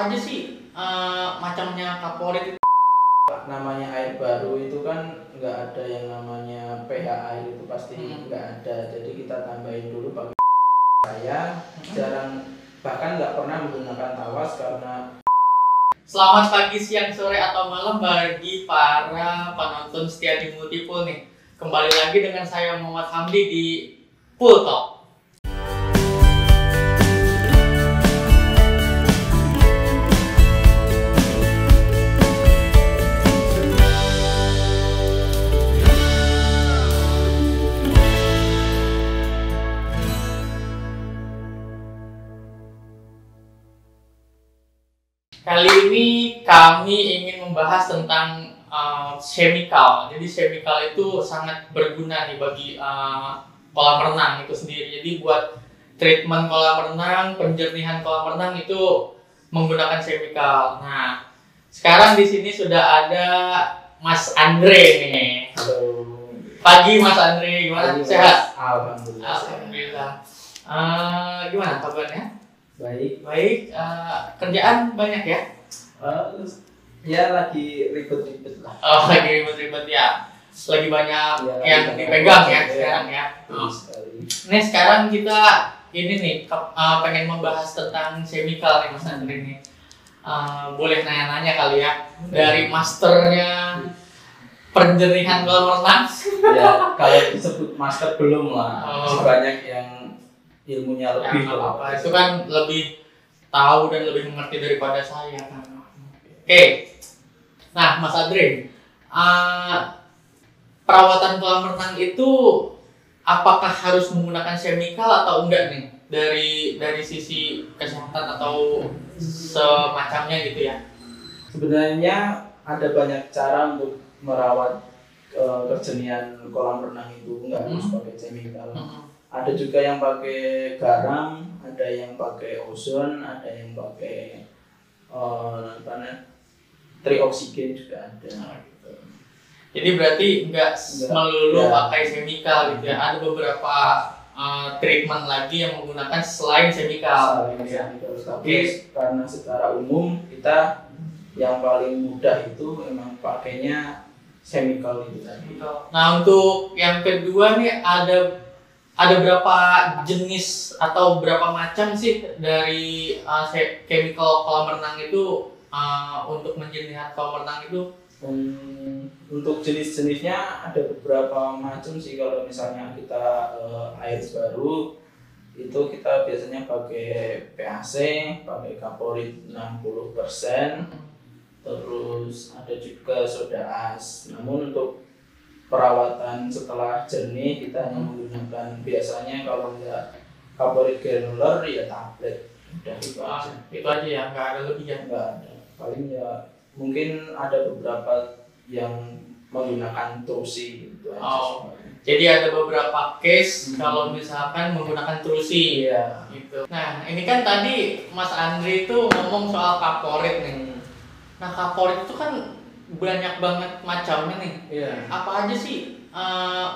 aja sih macamnya kaporit itu? Namanya air baru itu kan nggak ada yang namanya pH air itu pasti nggak ada. Jadi kita tambahin dulu pakai saya jarang bahkan nggak pernah menggunakan tawas karena. Selamat pagi, siang, sore, atau malam bagi para penonton setia di Multipool nih. Kembali lagi dengan saya Muhammad Hamdi di Pool Talk. Kali ini kami ingin membahas tentang chemical. Jadi chemical itu sangat berguna nih bagi kolam renang itu sendiri. Jadi buat treatment kolam renang, penjernihan kolam renang itu menggunakan chemical. Nah, sekarang di sini sudah ada Mas Andre nih. Halo. Pagi Mas Andre, gimana? Pagi, Sehat? Alhamdulillah. Alhamdulillah. Gimana kabarnya? Baik. Baik. Kerjaan banyak ya? Ya lagi ribet-ribet lah. Oh, lagi ribet-ribet ya. Lagi banyak Ya, yang lagi dipegang banyak ya ya. sekarang ya. Sekali. Nih sekarang kita ini nih pengen membahas tentang chemical nih Mas Andre nih. Boleh nanya-nanya kali ya dari masternya penjernihan kolam renang. Ya kalau disebut master belum lah. Oh. Masih banyak yang ilmunya lebih. Ya, apa itu kan lebih tahu dan lebih mengerti daripada saya kan. Oke. Nah, Mas Andre, perawatan kolam renang itu apakah harus menggunakan chemical atau enggak nih dari sisi kesehatan atau semacamnya gitu ya? Sebenarnya ada banyak cara untuk merawat kejernihan kolam renang itu, nggak harus pakai chemical. Ada juga yang pakai garam, ada yang pakai ozon, ada yang pakai trioksigen juga ada. Gitu. Jadi berarti enggak melulu ya. pakai chemical gitu ya. Ada beberapa treatment lagi yang menggunakan selain chemical. Tapi karena secara umum kita yang paling mudah itu memang pakainya chemical itu tadi. Nah, untuk yang kedua nih ada berapa jenis atau berapa macam sih dari chemical kolam renang itu untuk menjernihkan kolam renang itu? Untuk jenis-jenisnya ada beberapa macam sih. Kalau misalnya kita air baru itu kita biasanya pakai PAC, pakai kaporit 60%, terus ada juga soda as. Namun untuk perawatan setelah jernih kita hanya menggunakan biasanya kalau enggak kaporit granular ya tablet. Udah itu aja. Itu aja ya, nggak ada lebihan. Enggak ada. Paling ya mungkin ada beberapa yang menggunakan trusi gitu aja. Oh, jadi ada beberapa case kalau misalkan menggunakan trusi. Iya. Gitu. Nah, ini kan tadi Mas Andre itu ngomong soal kaporit nih. Nah, kaporit itu kan banyak banget macamnya nih. Iya. Apa aja sih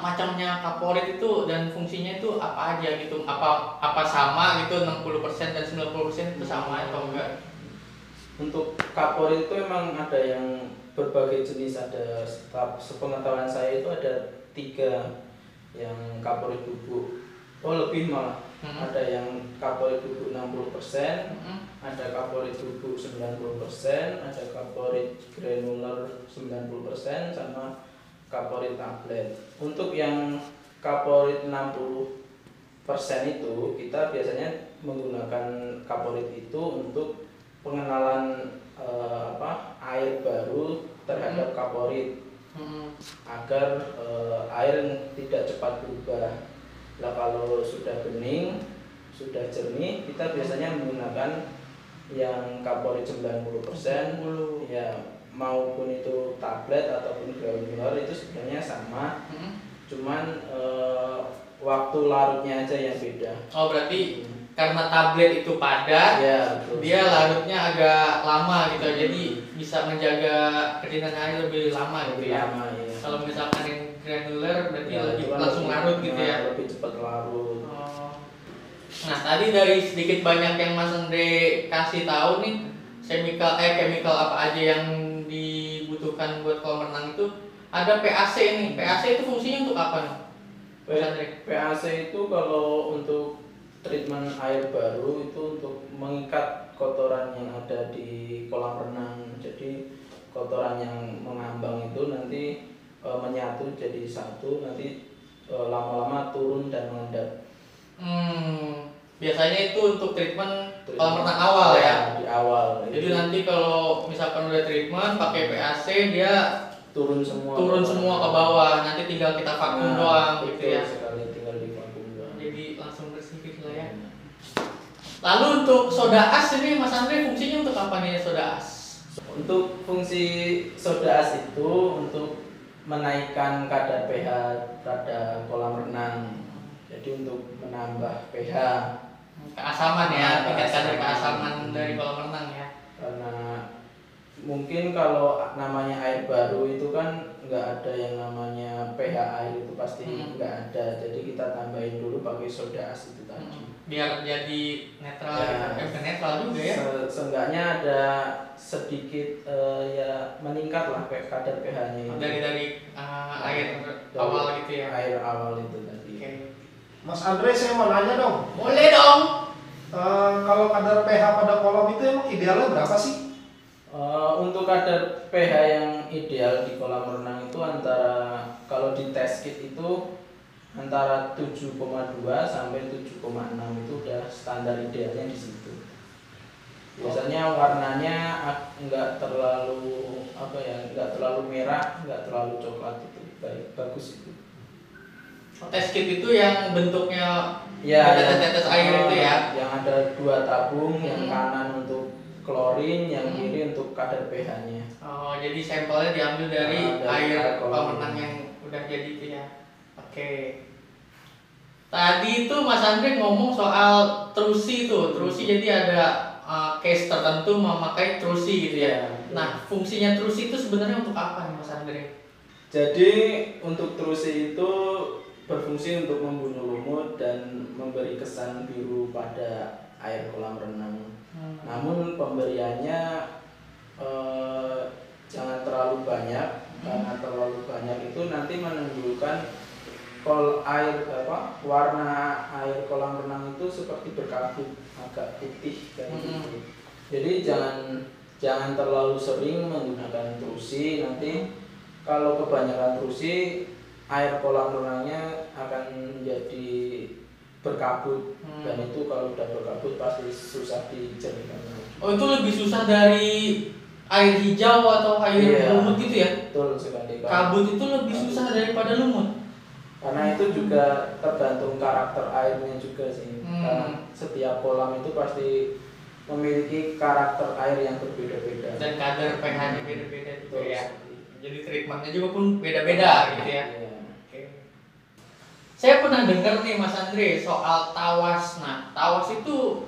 macamnya kaporit itu dan fungsinya itu apa aja gitu? Apa sama gitu 60% dan 90% itu sama atau enggak? Untuk kaporit itu memang ada yang berbagai jenis. Ada sepengetahuan saya itu ada 3 yang kaporit bubuk. Oh lebih malah. Ada yang kaporit bubuk 60%, ada kaporit bubuk 90%, ada kaporit granular 90%, sama kaporit tablet. Untuk yang kaporit 60% itu kita biasanya menggunakan kaporit itu untuk pengenalan air baru terhadap kaporit agar air tidak cepat berubah. Lah kalau sudah bening, sudah jernih, kita biasanya menggunakan yang kaporit 90%, ya maupun itu tablet ataupun granular itu sebenarnya sama. Cuman waktu larutnya aja yang beda. Oh, berarti karena tablet itu padat, ya, dia larutnya agak lama gitu, jadi bisa menjaga kejenuhan air lebih lama gitu ya. Lama, ya. Kalau misalkan yang granular berarti Ya, lebih langsung larut gitu ya. Lebih cepat larut. Nah, tadi dari sedikit banyak yang Mas Andre kasih tahu nih, chemical apa aja yang dibutuhkan buat kolam renang itu, ada PAC nih. PAC itu fungsinya untuk apa nih? Mas Andre? PAC itu kalau untuk treatment air baru itu untuk mengikat kotoran yang ada di kolam renang. Jadi kotoran yang mengambang itu nanti menyatu jadi satu, nanti lama-lama turun dan mengendap. Biasanya itu untuk treatment kolam renang awal ya? Di awal. Jadi nanti kalau misalkan udah treatment pakai PAC, dia turun semua ke bawah. Nanti tinggal kita vakum doang gitu ya. Sekali tinggal di vakum doang. Jadi langsung bersih gitu lah ya. Lalu untuk soda as ini Mas Andre fungsinya untuk apa nih soda as? Untuk fungsi soda as itu untuk menaikkan kadar pH pada kolam renang. Jadi untuk menambah pH. Keasaman ya, tingkat kadar keasaman dari kolam renang ya. Karena mungkin kalau namanya air baru itu kan nggak ada yang namanya pH air itu pasti nggak ada. Jadi kita tambahin dulu pakai soda as itu tadi. Biar jadi netral ya, bukan netral juga ya. Seenggaknya ada sedikit ya meningkat lah kadar pH-nya itu. Dari air awal gitu ya. Air awal itu tadi. Okay. Mas Andre, saya mau nanya dong. Boleh dong. Kalau kadar pH pada kolam itu emang idealnya berapa sih? Untuk kadar pH yang ideal di kolam renang itu antara, kalau di test kit itu antara 7,2 sampai 7,6 itu udah standar idealnya di situ. Biasanya warnanya enggak terlalu enggak terlalu merah, enggak terlalu coklat, itu bagus itu. Test kit itu yang bentuknya ya, tetes air itu ya. Yang ada 2 tabung, yang kanan untuk klorin, yang kiri untuk kadar pH-nya. Oh, jadi sampelnya diambil dari air kolam renang yang udah jadi itu ya. Oke. Tadi itu Mas Andre ngomong soal trusi itu. Trusi jadi ada case tertentu memakai trusi gitu ya. Nah, fungsinya trusi itu sebenarnya untuk apa nih Mas Andre? Jadi untuk trusi itu berfungsi untuk membunuh lumut dan memberi kesan biru pada air kolam renang. Namun pemberiannya jangan terlalu banyak, karena terlalu banyak itu nanti menimbulkan warna air kolam renang itu seperti berkabut, agak putih kayak gitu. Jadi jangan terlalu sering menggunakan trusi, nanti kalau kebanyakan trusi air kolam renangnya akan menjadi berkabut, dan itu kalau udah berkabut pasti susah dijernihkan. Oh, itu lebih susah dari air hijau atau air lumut gitu ya? Betul sekali. Kabut itu lebih susah daripada lumut. Karena itu juga tergantung karakter airnya juga sih. Karena setiap kolam itu pasti memiliki karakter air yang berbeda-beda. Dan kadar pH-nya beda-beda juga ya. Jadi treatmentnya juga pun beda-beda gitu ya. Saya pernah dengar nih Mas Andre soal tawas. Nah, tawas itu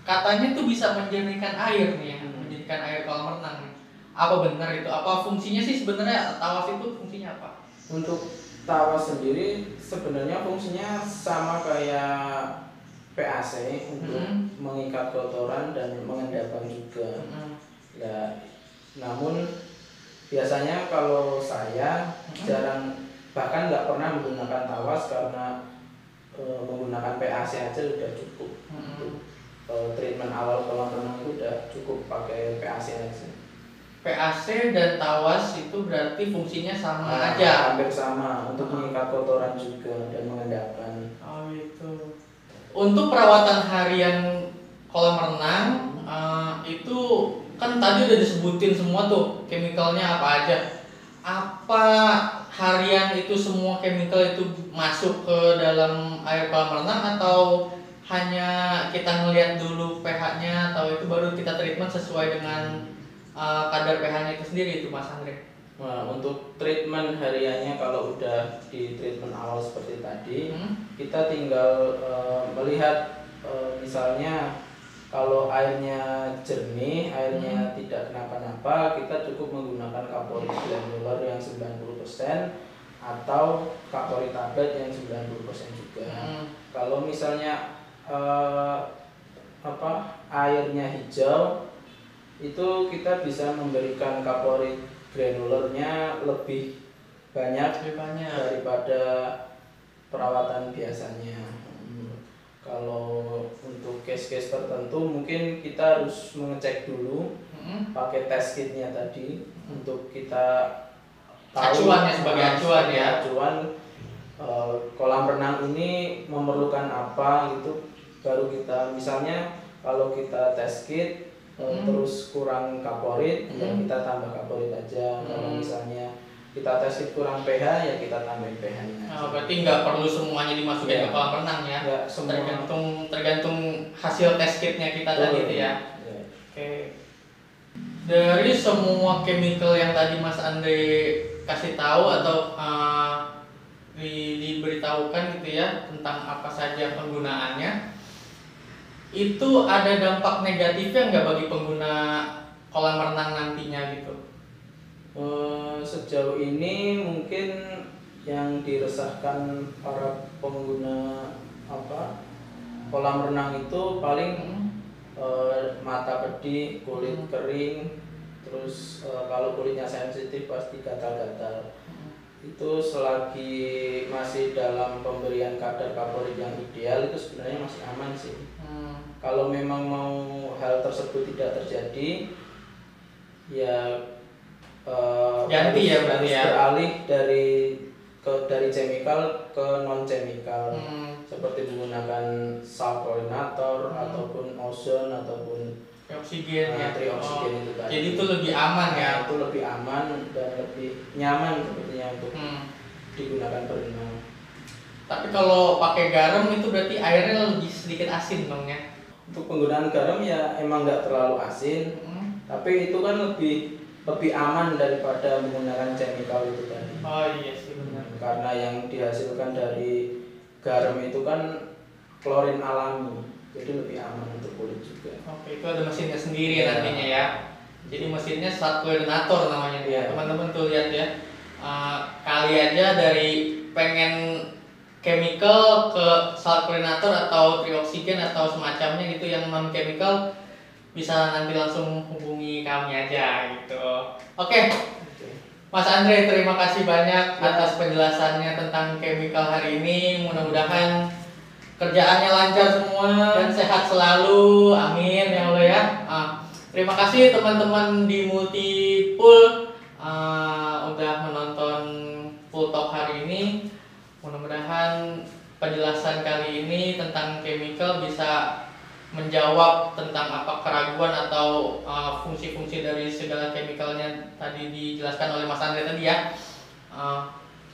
katanya tuh bisa menjernihkan air nih ya, menjadikan air kolam renang. Apa benar itu? Apa fungsinya sih sebenarnya tawas itu fungsinya apa? Untuk tawas sendiri sebenarnya fungsinya sama kayak PAC untuk mengikat kotoran dan mengendapkan juga. Namun biasanya kalau saya jarang, bahkan nggak pernah menggunakan tawas karena menggunakan PAC aja udah cukup. Treatment awal kolam renang itu udah cukup pakai PAC aja. PAC dan tawas itu berarti fungsinya sama aja. Hampir sama, untuk mengikat kotoran juga dan mengendapkan. Oh itu. Untuk perawatan harian kolam renang itu kan tadi udah disebutin semua tuh chemicalnya apa aja. Apa harian itu semua chemical itu masuk ke dalam air kolam renang, atau hanya kita ngelihat dulu pH-nya atau itu baru kita treatment sesuai dengan kadar pH-nya itu sendiri itu Mas Andre? Nah, untuk treatment hariannya kalau udah di treatment awal seperti tadi, kita tinggal melihat misalnya kalau airnya jernih, airnya tidak kenapa-napa, kita cukup menggunakan kapori granular yang 90% atau kapori tablet yang 90% juga. Kalau misalnya airnya hijau, itu kita bisa memberikan kaporit granulernya lebih banyak daripada perawatan biasanya. Kalau untuk case-case tertentu mungkin kita harus mengecek dulu pakai test kitnya tadi untuk kita tahu acuannya sebagai acuan ya. Kolam renang ini memerlukan apa gitu, baru kita misalnya kalau kita test kit terus kurang kaporit ya kita tambah kaporit aja. Kalau misalnya kita tes kit kurang pH ya kita tambahin pH-nya. Berarti nggak perlu semuanya dimasukin ke kolam renang ya. Tergantung hasil test kitnya kita tadi itu ya. Oke. Dari semua chemical yang tadi Mas Andre kasih tahu atau diberitahukan gitu ya tentang apa saja penggunaannya, itu ada dampak negatifnya nggak bagi pengguna kolam renang nantinya gitu? Sejauh ini mungkin yang diresahkan para pengguna kolam renang itu paling mata pedih, kulit kering, terus kalau kulitnya sensitif pasti gatal-gatal. Itu selagi masih dalam pemberian kadar kaporit yang ideal itu sebenarnya masih aman sih. Kalau memang mau hal tersebut tidak terjadi ya ganti ya berarti ya, beralih dari chemical ke non chemical, seperti menggunakan salt chlorinator ataupun ozon ataupun trioksigen ya. Trioksigen itu tadi. Jadi itu lebih aman ya. Itu lebih aman dan lebih nyaman sepertinya untuk digunakan berenang. Tapi kalau pakai garam itu berarti airnya lebih sedikit asin dong ya. Untuk penggunaan garam ya emang nggak terlalu asin, tapi itu kan lebih aman daripada menggunakan chemical itu tadi. Oh iya sih benar. Karena yang dihasilkan dari garam itu kan klorin alami, jadi lebih aman untuk kulit juga. Oke, itu ada mesinnya sendiri nantinya ya. Jadi mesinnya salt chlorinator namanya ya. Teman-teman tuh lihat ya. Kali aja dari pengen chemical ke salt chlorinator atau trioksigen atau semacamnya gitu yang non chemical, bisa nanti langsung hubungi kami aja gitu. Oke. Mas Andre, terima kasih banyak atas penjelasannya tentang chemical hari ini. Mudah-mudahan kerjaannya lancar semua dan sehat selalu. Amin ya Allah ya. Terima kasih teman-teman di Multipool udah menonton Pool Talk hari ini. Mudah-mudahan penjelasan kali ini tentang chemical bisa menjawab tentang apa keraguan atau fungsi-fungsi dari segala chemicalnya tadi dijelaskan oleh Mas Andre tadi ya.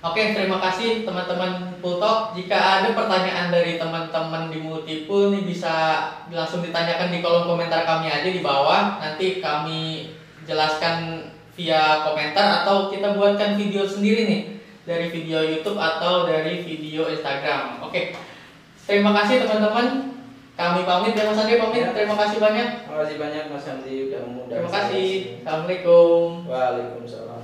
Oke, terima kasih teman-teman Pool Talk. Jika ada pertanyaan dari teman-teman di Multipool nih bisa langsung ditanyakan di kolom komentar kami aja di bawah. Nanti kami jelaskan via komentar atau kita buatkan video sendiri nih dari video YouTube atau dari video Instagram. Oke. Terima kasih teman-teman. Kami pamit ya Mas Andi, pamit. Terima kasih banyak. Terima kasih banyak Mas Andi udah mengundang. Terima kasih. Assalamualaikum. Waalaikumsalam.